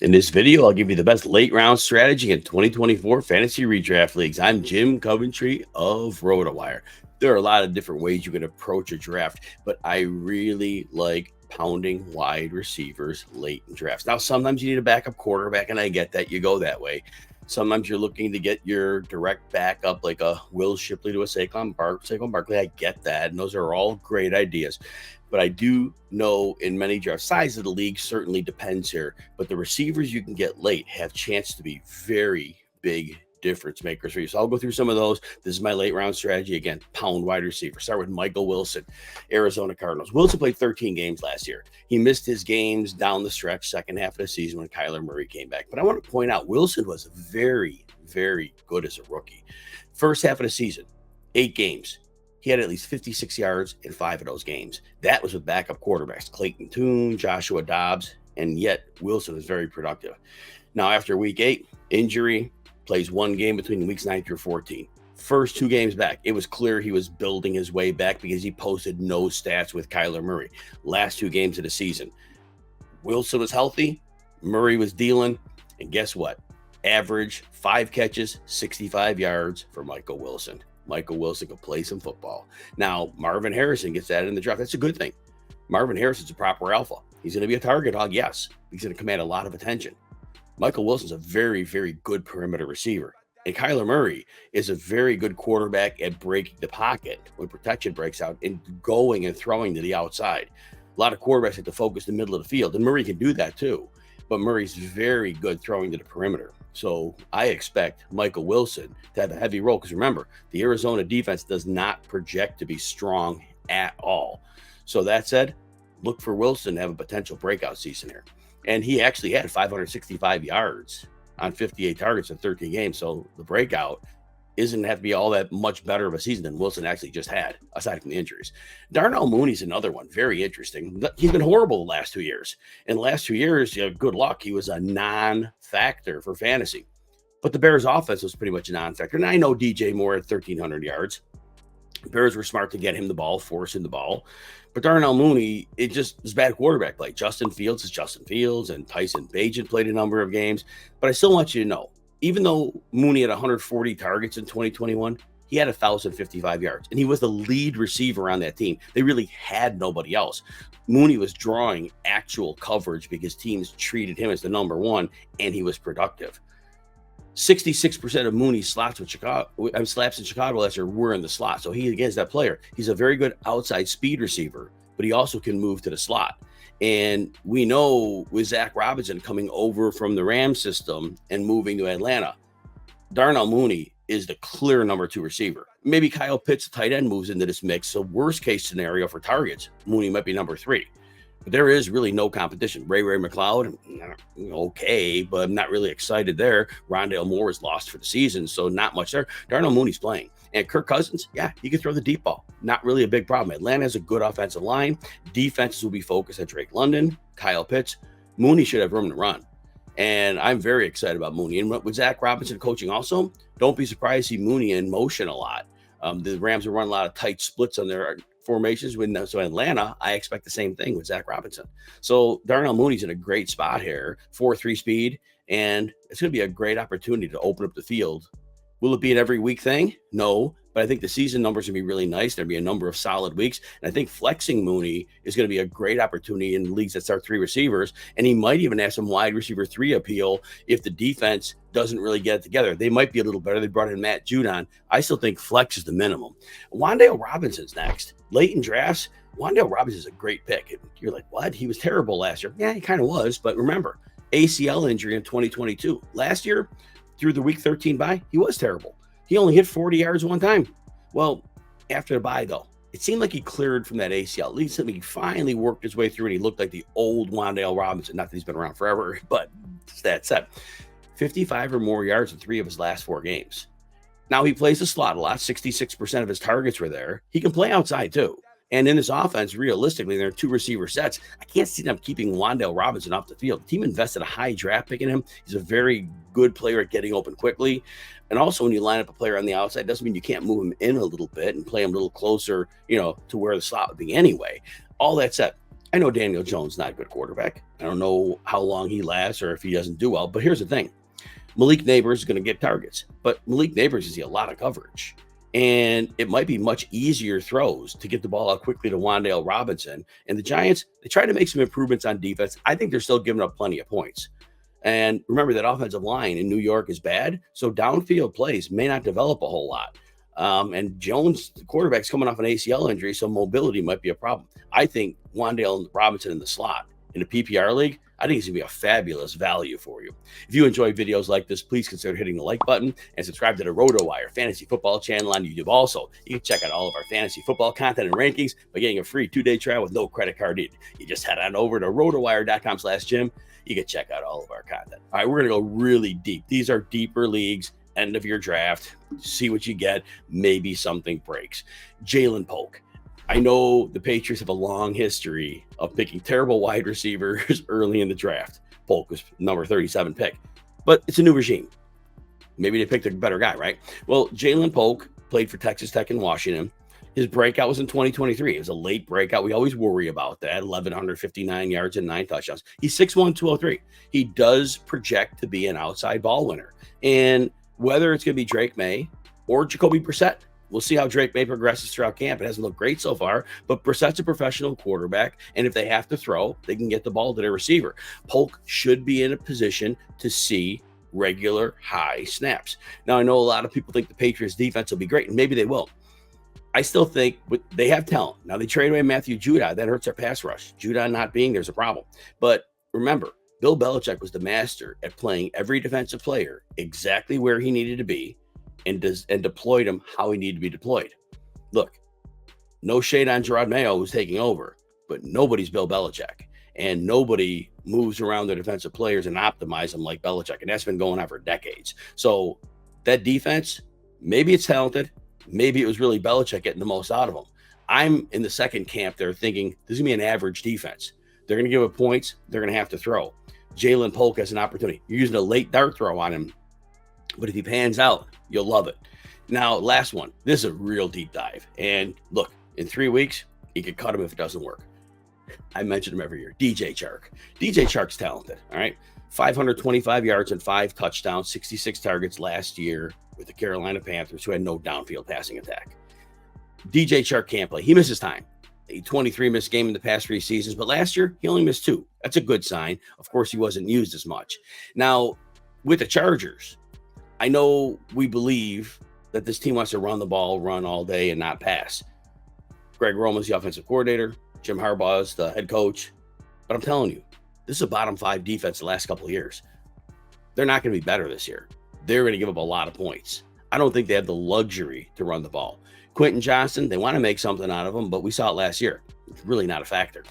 In this video, I'll give you the best late round strategy in 2024 fantasy redraft leagues. I'm Jim Coventry of Rotowire. There are a lot of different ways you can approach a draft, but I really like pounding wide receivers late in drafts. Now, sometimes you need a backup quarterback, and I get that. You go that way. Sometimes you're looking to get your direct backup, like a Will Shipley to a Saquon Barkley. I get that, and those are all great ideas. But I do know in many drafts, size of the league certainly depends here. But the receivers you can get late have chance to be very big difference makers for you. So I'll go through some of those. This is my late round strategy. Again, pound wide receiver. Start with Michael Wilson, Arizona Cardinals. Wilson played 13 games last year. He missed his games down the stretch, second half of the season when Kyler Murray came back. But I want to point out, Wilson was very, very good as a rookie. First half of the season, 8 games. He had at least 56 yards in 5 of those games. That was with backup quarterbacks, Clayton Tune, Joshua Dobbs, and yet Wilson was very productive. Now, after week 8, injury, plays 1 game between weeks 9 through 14. First 2 games back, it was clear he was building his way back because he posted no stats with Kyler Murray. Last 2 games of the season, Wilson was healthy, Murray was dealing, and guess what? Average 5 catches, 65 yards for Michael Wilson. Michael Wilson could play some football. Now, Marvin Harrison gets added in the draft. That's a good thing. Marvin Harrison's a proper alpha. He's going to be a target hog, yes. He's going to command a lot of attention. Michael Wilson's a very, very good perimeter receiver. And Kyler Murray is a very good quarterback at breaking the pocket when protection breaks out and going and throwing to the outside. A lot of quarterbacks have to focus the middle of the field, and Murray can do that too. But Murray's very good throwing to the perimeter. So I expect Michael Wilson to have a heavy role because remember, the Arizona defense does not project to be strong at all. So that said, look for Wilson to have a potential breakout season here. And he actually had 565 yards on 58 targets in 13 games. So the breakout isn't have to be all that much better of a season than Wilson actually just had, aside from the injuries. Darnell Mooney's another one, very interesting. He's been horrible the last 2 years. In the last 2 years, good luck. He was a non-factor for fantasy. But the Bears' offense was pretty much a non-factor. And I know DJ Moore had 1,300 yards. The Bears were smart to get him the ball, force him the ball. But Darnell Mooney, it just was bad quarterback play. Justin Fields is Justin Fields, and Tyson Bagent played a number of games. But I still want you to know, even though Mooney had 140 targets in 2021, he had 1,055 yards, and he was the lead receiver on that team. They really had nobody else. Mooney was drawing actual coverage because teams treated him as the number one, and he was productive. 66% of Mooney's slaps in Chicago last year were in the slot. So he, again, is that player. He's a very good outside speed receiver, but he also can move to the slot. And we know with Zach Robinson coming over from the Rams system and moving to Atlanta, Darnell Mooney is the clear number 2 receiver. Maybe Kyle Pitts, the tight end, moves into this mix. So worst case scenario for targets, Mooney might be number 3. But there is really no competition. Ray McLeod, okay, but I'm not really excited there. Rondale Moore is lost for the season, so not much there. Darnell Mooney's playing. And Kirk Cousins, yeah, he can throw the deep ball. Not really a big problem. Atlanta has a good offensive line. Defenses will be focused on Drake London, Kyle Pitts. Mooney should have room to run. And I'm very excited about Mooney. And with Zach Robinson coaching also, don't be surprised to see Mooney in motion a lot. The Rams will run a lot of tight splits on their formations. So Atlanta, I expect the same thing with Zach Robinson. So Darnell Mooney's in a great spot here, 4.3 speed, and it's going to be a great opportunity to open up the field. Will it be an every week thing? No, but I think the season numbers are going to be really nice. There'll be a number of solid weeks, and I think flexing Mooney is going to be a great opportunity in leagues that start 3 receivers, and he might even have some wide receiver 3 appeal if the defense doesn't really get it together. They might be a little better. They brought in Matt Judon. I still think flex is the minimum. Wan'dale Robinson's next. Late in drafts, Wan'dale Robinson is a great pick. You're like, what? He was terrible last year. Yeah, he kind of was, but remember, ACL injury in 2022. Last year, through the week 13 bye, he was terrible. He only hit 40 yards one time. Well, after the bye, though, it seemed like he cleared from that ACL. At least he finally worked his way through, and he looked like the old Wan'dale Robinson. Not that he's been around forever, but that said, 55 or more yards in 3 of his last 4 games. Now, he plays the slot a lot. 66% of his targets were there. He can play outside, too. And in this offense, realistically, there are 2 receiver sets. I can't see them keeping Wan'dale Robinson off the field. The team invested a high draft pick in him. He's a very good player at getting open quickly. And also, when you line up a player on the outside, doesn't mean you can't move him in a little bit and play him a little closer, to where the slot would be anyway. All that said, I know Daniel Jones not a good quarterback. I don't know how long he lasts or if he doesn't do well, but here's the thing. Malik Neighbors is going to get targets, but Malik Neighbors is a lot of coverage. And it might be much easier throws to get the ball out quickly to Wan'dale Robinson. And the Giants, they try to make some improvements on defense. I think they're still giving up plenty of points. And remember that offensive line in New York is bad. So downfield plays may not develop a whole lot. And Jones, the quarterback's coming off an ACL injury, so mobility might be a problem. I think Wan'dale Robinson in the slot in a PPR league, I think it's going to be a fabulous value for you. If you enjoy videos like this, please consider hitting the like button and subscribe to the Rotowire Fantasy Football channel on YouTube. Also, you can check out all of our fantasy football content and rankings by getting a free 2-day trial with no credit card needed. You just head on over to rotowire.com/Jim. You can check out all of our content. All right, we're going to go really deep. These are deeper leagues, end of your draft. See what you get. Maybe something breaks. Jalen Polk. I know the Patriots have a long history of picking terrible wide receivers early in the draft. Polk was number 37 pick, but it's a new regime. Maybe they picked a better guy, right? Well, Jalen Polk played for Texas Tech and Washington. His breakout was in 2023. It was a late breakout. We always worry about that. 1,159 yards and 9 touchdowns. He's 6'1", 203. He does project to be an outside ball winner. And whether it's going to be Drake May or Jacoby Brissett, we'll see how Drake May progresses throughout camp. It hasn't looked great so far, but Brissett's a professional quarterback, and if they have to throw, they can get the ball to their receiver. Polk should be in a position to see regular high snaps. Now, I know a lot of people think the Patriots defense will be great, and maybe they will. I still think they have talent. Now, they trade away Matthew Judon. That hurts their pass rush. Judon not being there's a problem. But remember, Bill Belichick was the master at playing every defensive player exactly where he needed to be and deployed him how he needed to be deployed. Look, no shade on Gerard Mayo who's taking over, but nobody's Bill Belichick. And nobody moves around their defensive players and optimize them like Belichick. And that's been going on for decades. So that defense, maybe it's talented. Maybe it was really Belichick getting the most out of them. I'm in the second camp there thinking this is going to be an average defense. They're going to give up points. They're going to have to throw. Jalen Polk has an opportunity. You're using a late dart throw on him. But if he pans out, you'll love it. Now, last one. This is a real deep dive. And look, in 3 weeks, you could cut him if it doesn't work. I mention him every year. DJ Chark. DJ Chark's talented, all right? 525 yards and 5 touchdowns, 66 targets last year with the Carolina Panthers, who had no downfield passing attack. DJ Chark can't play. He misses time. A 23 missed game in the past 3 seasons, but last year, he only missed 2. That's a good sign. Of course, he wasn't used as much. Now, with the Chargers, I know we believe that this team wants to run the ball, run all day, and not pass. Greg Roman's the offensive coordinator. Jim Harbaugh's the head coach. But I'm telling you, this is a bottom 5 defense the last couple of years. They're not going to be better this year. They're going to give up a lot of points. I don't think they have the luxury to run the ball. Quentin Johnston, they want to make something out of him, but we saw it last year. It's really not a factor.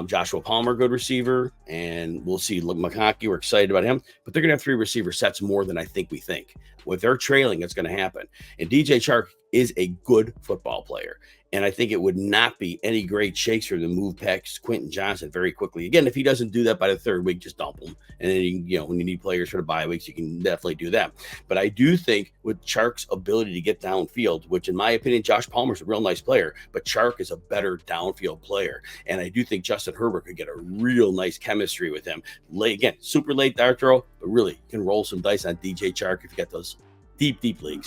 Joshua Palmer, good receiver, and we'll see McConkey. We're excited about him, but they're going to have 3 receiver sets more than I think we think. With their trailing, it's going to happen. And DJ Chark is a good football player. And I think it would not be any great shakes for them to move past Quentin Johnston very quickly. Again, if he doesn't do that by the 3rd week, just dump him. And then, when you need players for the bye weeks, you can definitely do that. But I do think with Chark's ability to get downfield, which in my opinion, Josh Palmer's a real nice player, but Chark is a better downfield player. And I do think Justin Herbert could get a real nice chemistry with him. Again, super late dart throw, but really you can roll some dice on DJ Chark if you get those deep leagues.